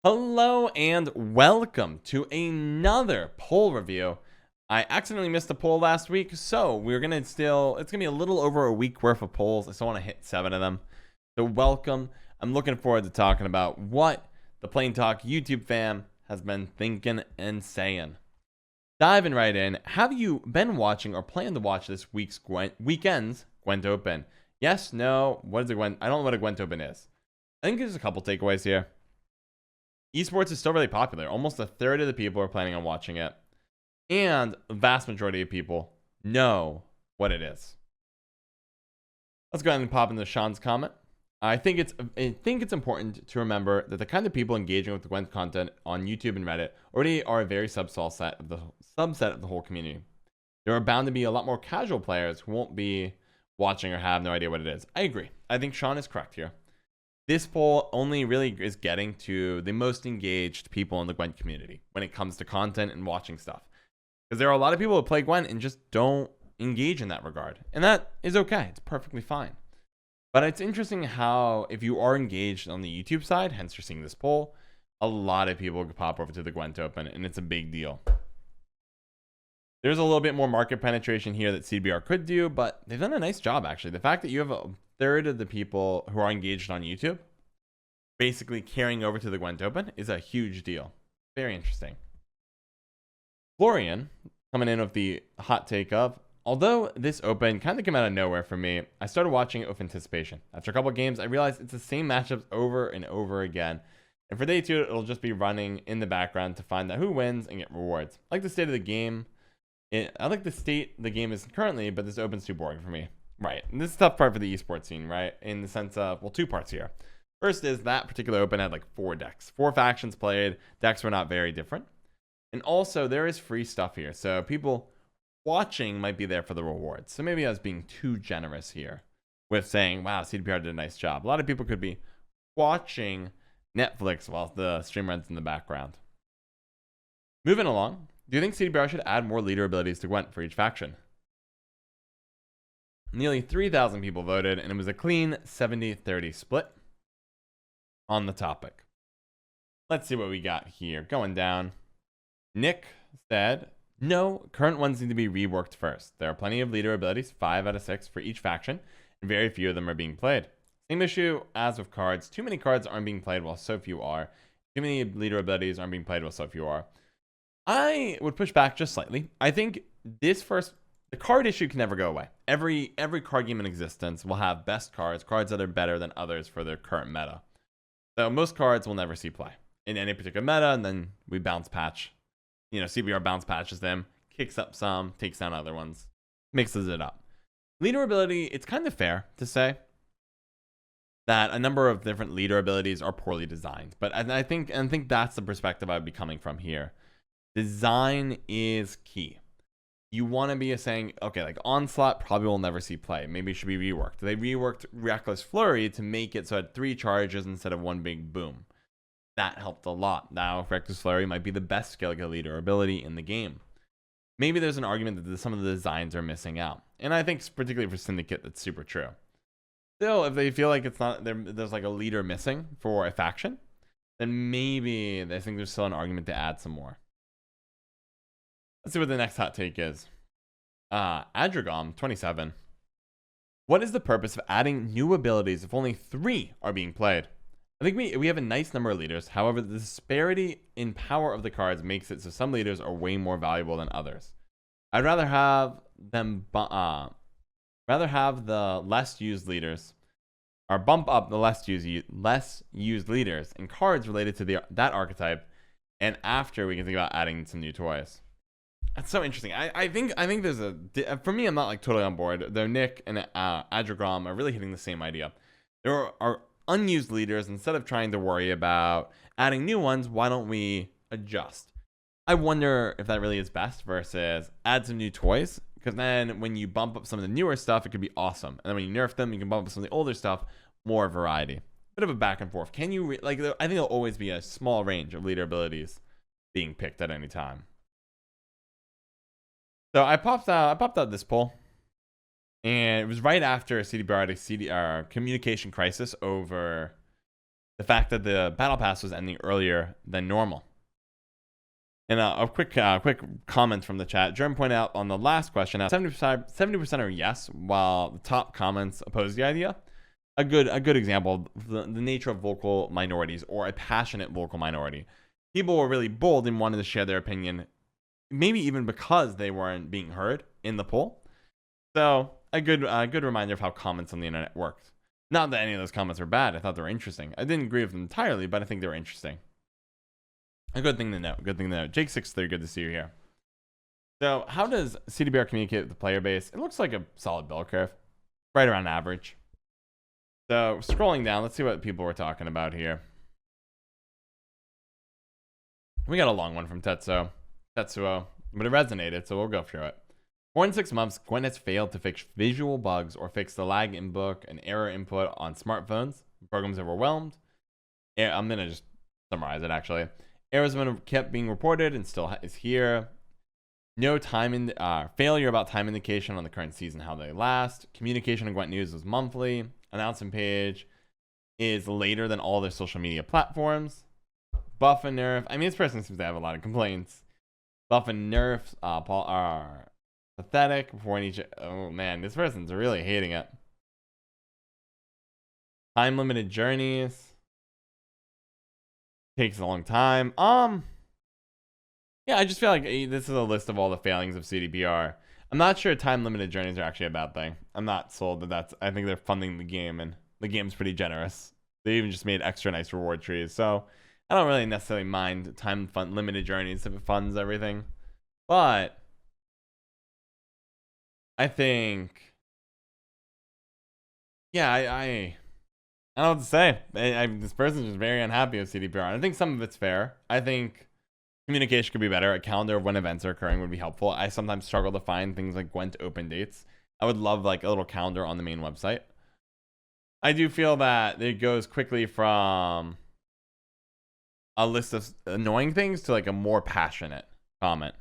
Hello and welcome to another poll review. I accidentally missed a poll last week, so it's gonna be a little over a week worth of polls. I still want to hit 7 of them. So welcome. I'm looking forward to talking about what the Plain Talk YouTube fam has been thinking and saying. Diving right in, have you been watching or plan to watch this weekend's Gwent Open? Yes, no, what is a Gwent? I don't know what a Gwent Open is. I think there's a couple takeaways here. Esports is still really popular. Almost a third of the people are planning on watching it. And the vast majority of people know what it is. Let's go ahead and pop into Sean's comment. I think it's important to remember that the kind of people engaging with the Gwent content on YouTube and Reddit already are a very subset of the whole community. There are bound to be a lot more casual players who won't be watching or have no idea what it is. I agree. I think Sean is correct here. This poll only really is getting to the most engaged people in the Gwent community when it comes to content and watching stuff. Because there are a lot of people who play Gwent and just don't engage in that regard. And that is okay. It's perfectly fine. But it's interesting how if you are engaged on the YouTube side, hence you're seeing this poll, a lot of people could pop over to the Gwent Open and it's a big deal. There's a little bit more market penetration here that CDPR could do, but they've done a nice job actually. The fact that you have a third of the people who are engaged on YouTube basically carrying over to the Gwent Open is a huge deal. Very interesting. Florian coming in with the hot take of, although this Open kind of came out of nowhere for me, I started watching it with anticipation. After a couple of games, I realized it's the same matchups over and over again. And for day 2, it'll just be running in the background to find out who wins and get rewards. I like the state of the game. I like the state the game is currently, but this Open's too boring for me. Right. And this is a tough part for the esports scene, right? In the sense of, well, 2 parts here. First is that particular Open had like 4 decks. 4 factions played. Decks were not very different. And also, there is free stuff here. So people watching might be there for the rewards. So maybe I was being too generous here with saying, wow, CDPR did a nice job. A lot of people could be watching Netflix while the stream runs in the background. Moving along, do you think CDPR should add more leader abilities to Gwent for each faction? Nearly 3,000 people voted, and it was a clean 70-30 split on the topic. Let's see what we got here. Going down. Nick said, no, current ones need to be reworked first. There are plenty of leader abilities, 5 out of 6 for each faction, and very few of them are being played. Same issue as with cards. Too many cards aren't being played while so few are. Too many leader abilities aren't being played while so few are. I would push back just slightly. I think the card issue can never go away. Every card game in existence will have best cards that are better than others for their current meta. So most cards will never see play in any particular meta, and then we bounce patch. CBR bounce patches them, kicks up some, takes down other ones, mixes it up. Leader ability, it's kind of fair to say that a number of different leader abilities are poorly designed. But I think that's the perspective I'd be coming from here. Design is key. You want to be saying, okay, like Onslaught probably will never see play. Maybe it should be reworked. They reworked Reckless Flurry to make it so it had 3 charges instead of 1 big boom. That helped a lot. Now, Reckless Flurry might be the best skill leader ability in the game. Maybe there's an argument that some of the designs are missing out. And I think particularly for Syndicate, that's super true. Still, if they feel like it's not there's like a leader missing for a faction, then maybe I think there's still an argument to add some more. Let's see what the next hot take is. Adragom 27. What is the purpose of adding new abilities if only 3 are being played? I think we have a nice number of leaders. However, the disparity in power of the cards makes it so some leaders are way more valuable than others. I'd rather have them have the less used leaders, or bump up the less used leaders and cards related to that archetype, and after we can think about adding some new toys. That's so interesting. I think there's for me, I'm not like totally on board. Though Nick and Adragom are really hitting the same idea. There are unused leaders. Instead of trying to worry about adding new ones, why don't we adjust? I wonder if that really is best versus add some new toys, because then when you bump up some of the newer stuff, it could be awesome. And then when you nerf them, you can bump up some of the older stuff, more variety. Bit of a back and forth. Can you I think there'll always be a small range of leader abilities being picked at any time. So I popped out this poll, and it was right after CDPR had a communication crisis over the fact that the battle pass was ending earlier than normal. And a quick comment from the chat. Jerm pointed out on the last question, 70% are yes, while the top comments oppose the idea. A good example of the nature of vocal minorities, or a passionate vocal minority. People were really bold and wanted to share their opinion, maybe even because they weren't being heard in the poll. So a good reminder of how comments on the internet worked. Not that any of those comments were bad. I thought they were interesting. I didn't agree with them entirely, but I think they were interesting. A good thing to know. Jake63, good to see you here. So how does CDPR communicate with the player base? It looks like a solid bell curve, right around average. So scrolling down, let's see what people were talking about here. We got a long one from Tetsuo, but it resonated, so we'll go through it. More than 6 months, Gwent has failed to fix visual bugs or fix the lag in book and error input on smartphones. The program's overwhelmed. I'm going to just summarize it, actually. Errors have been kept being reported and still is here. No time in failure about time indication on the current season, how they last. Communication on Gwent News was monthly. Announcement page is later than all their social media platforms. Buff and nerf. I mean, this person seems to have a lot of complaints. Buff and nerf are pathetic before each. Oh man, this person's really hating it. Time limited journeys. Takes a long time. Yeah, I just feel like this is a list of all the failings of CDPR. I'm not sure time limited journeys are actually a bad thing. I'm not sold that that's. I think they're funding the game, and the game's pretty generous. They even just made extra nice reward trees, so I don't really necessarily mind time limited journeys if it funds everything. But I think, yeah, I don't know what to say. This person's just very unhappy with CDPR. I think some of it's fair. I think communication could be better. A calendar of when events are occurring would be helpful. I sometimes struggle to find things like Gwent Open dates. I would love like a little calendar on the main website. I do feel that it goes quickly from a list of annoying things to like a more passionate comment.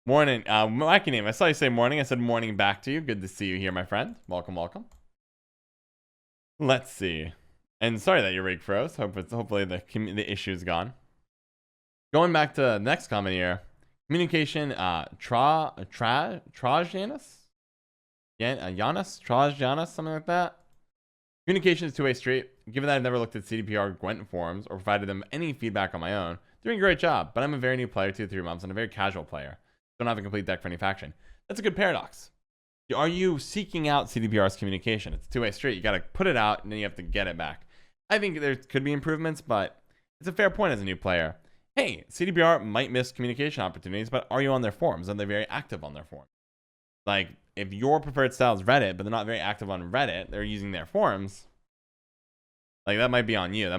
Morning, wacky name. I saw you say morning. I said morning back to you. Good to see you here, my friend. Welcome. Let's see. And sorry that your rig froze. Hopefully the issue is gone. Going back to the next comment here. Communication, Trajanus? Trajanus, something like that. Communication is two-way street. Given that I've never looked at CDPR Gwent forums or provided them any feedback on my own, doing a great job, but I'm a very new player, 2 to 3 months, and a very casual player. Don't have a complete deck for any faction. That's a good paradox. Are you seeking out CDPR's communication? It's a two-way street. You got to put it out, and then you have to get it back. I think there could be improvements, but it's a fair point as a new player. Hey, CDPR might miss communication opportunities, but are you on their forums? Are they very active on their forums? Like, if your preferred style is Reddit, but they're not very active on Reddit, they're using their forums, like, that might be on you.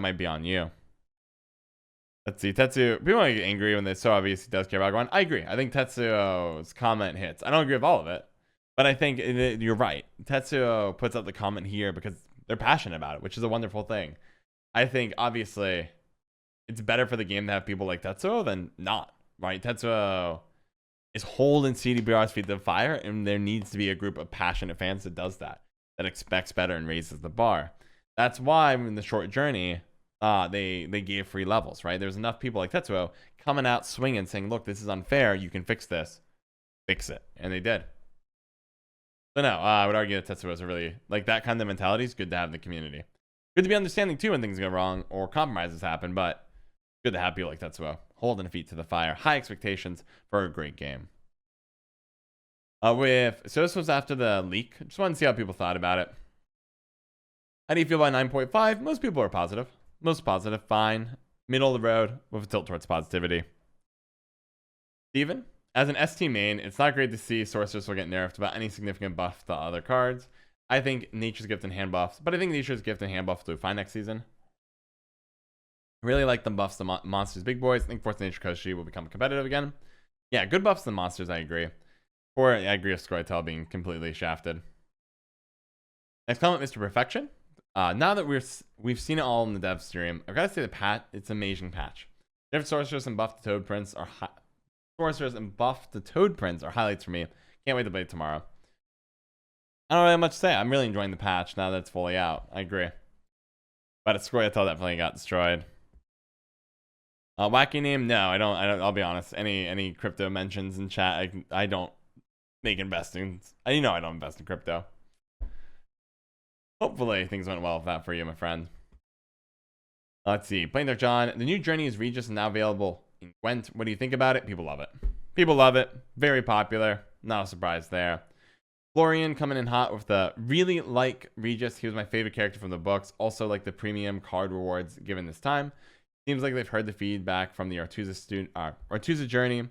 Let's see, Tetsuo. People might get angry when they're so obvious he does care about Gwent. I agree. I think Tetsuo's comment hits. I don't agree with all of it, but I think you're right. Tetsuo puts up the comment here because they're passionate about it, which is a wonderful thing. I think, obviously, it's better for the game to have people like Tetsuo than not, right? Tetsuo is holding CDPR's feet to the fire, and there needs to be a group of passionate fans that does that expects better and raises the bar. That's why in the short journey, they gave free levels, right? There's enough people like Tetsuo coming out swinging, saying, look, this is unfair. You can fix this. Fix it. And they did. So no, I would argue that Tetsuo is really, like, that kind of mentality is good to have in the community. Good to be understanding, too, when things go wrong or compromises happen, but good to have people like Tetsuo holding feet to the fire. High expectations for a great game. So this was after the leak. Just wanted to see how people thought about it. How do you feel about 9.5? Most people are positive. Most positive, fine. Middle of the road with a tilt towards positivity. Steven, as an ST main, it's not great to see Sorceress will get nerfed about any significant buff to other cards. I think Nature's Gift and hand buffs, but I think Nature's Gift and hand buffs will do fine next season. I really like the buffs to monsters, big boys. I think Force Nature Koshi will become competitive again. Yeah, good buffs to monsters, I agree. Or I agree with Scorytell being completely shafted. Next comment, Mr. Perfection. Now that we've seen it all in the dev stream, I've got to say it's an amazing patch. Nerf Sorceress and buff to Toad Prince are highlights for me. Can't wait to play it tomorrow. I don't really have much to say. I'm really enjoying the patch now that it's fully out. I agree. But it's Squirtle definitely got destroyed. Wacky name? No, I don't. I'll be honest. Any crypto mentions in chat, I don't make investing. I don't invest in crypto. Hopefully things went well with that for you, my friend. Let's see. PlainTalkJon. The new Journey is Regis and now available in Gwent. What do you think about it? People love it. People love it. Very popular. Not a surprise there. Florian coming in hot with the really like Regis. He was my favorite character from the books. Also like the premium card rewards given this time. Seems like they've heard the feedback from the Artuza Journey.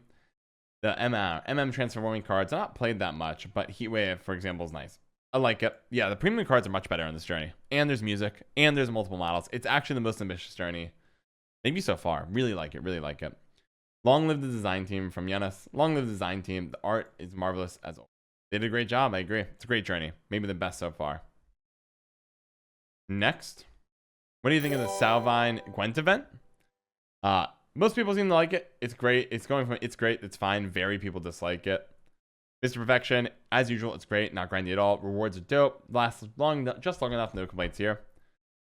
The transforming cards. I've not played that much, but Heatwave, for example, is nice. I like it. Yeah, the premium cards are much better in this journey. And there's music. And there's multiple models. It's actually the most ambitious journey. Maybe so far. Really like it. Really like it. Long live the design team from Yanis. Long live the design team. The art is marvelous as always. They did a great job. I agree. It's a great journey. Maybe the best so far. Next. What do you think of the Savine Gwent event? Most people seem to like it. It's great. It's great. It's fine. Very people dislike it. Mr. Perfection, as usual, it's great. Not grindy at all. Rewards are dope. Lasts just long enough. No complaints here.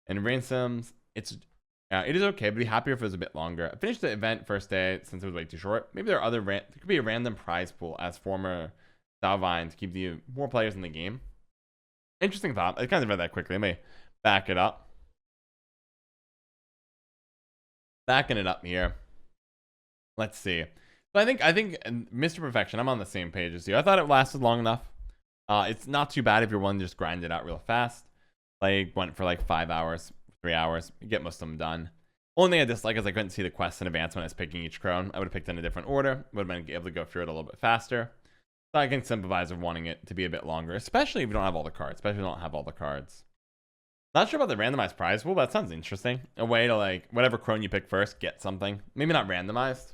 And ransoms, it is okay, but be happier if it was a bit longer. I finished the event first day since it was way too short. Maybe there are there could be a random prize pool as former Savine to keep more players in the game. Interesting thought. I kind of read that quickly. Let me back it up. Backing it up here. Let's see. So I think Mr. Perfection, I'm on the same page as you. I thought it lasted long enough. It's not too bad if you're willing to just grind it out real fast. Like went for like 5 hours, 3 hours. You get most of them done. Only thing I dislike is I couldn't see the quests in advance when I was picking each crone. I would have picked in a different order. Would have been able to go through it a little bit faster. So I can sympathize with wanting it to be a bit longer, especially if you don't have all the cards. Not sure about the randomized prize pool, but that sounds interesting. A way to like whatever crone you pick first, get something. Maybe not randomized.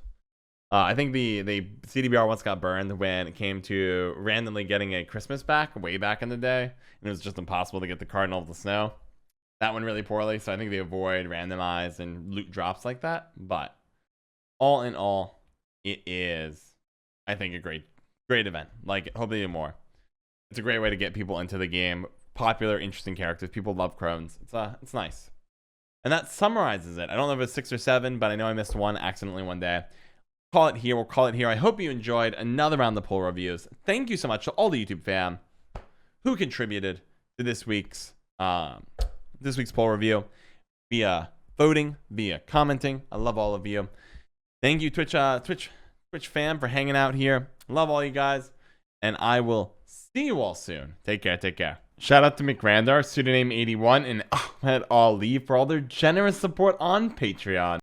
I think the CDPR once got burned when it came to randomly getting a Christmas back way back in the day, and it was just impossible to get the Cardinal of the Snow. That went really poorly, so I think they avoid randomized and loot drops like that. But all in all, it is, I think, a great event. Like, hope they do more. It's a great way to get people into the game. Popular, interesting characters. People love crones. It's nice. And that summarizes it. I don't know if it's 6 or 7, but I know I missed one accidentally one day. We'll call it here. I hope you enjoyed another round of poll reviews. Thank you so much to all the YouTube fam who contributed to this week's poll review via voting, via commenting. I love all of you. Thank you, Twitch fam, for hanging out here. Love all you guys, and I will see you all soon. Take care. Shout out to McRandar, pseudonym 81, and Ahmed Ali for all their generous support on Patreon.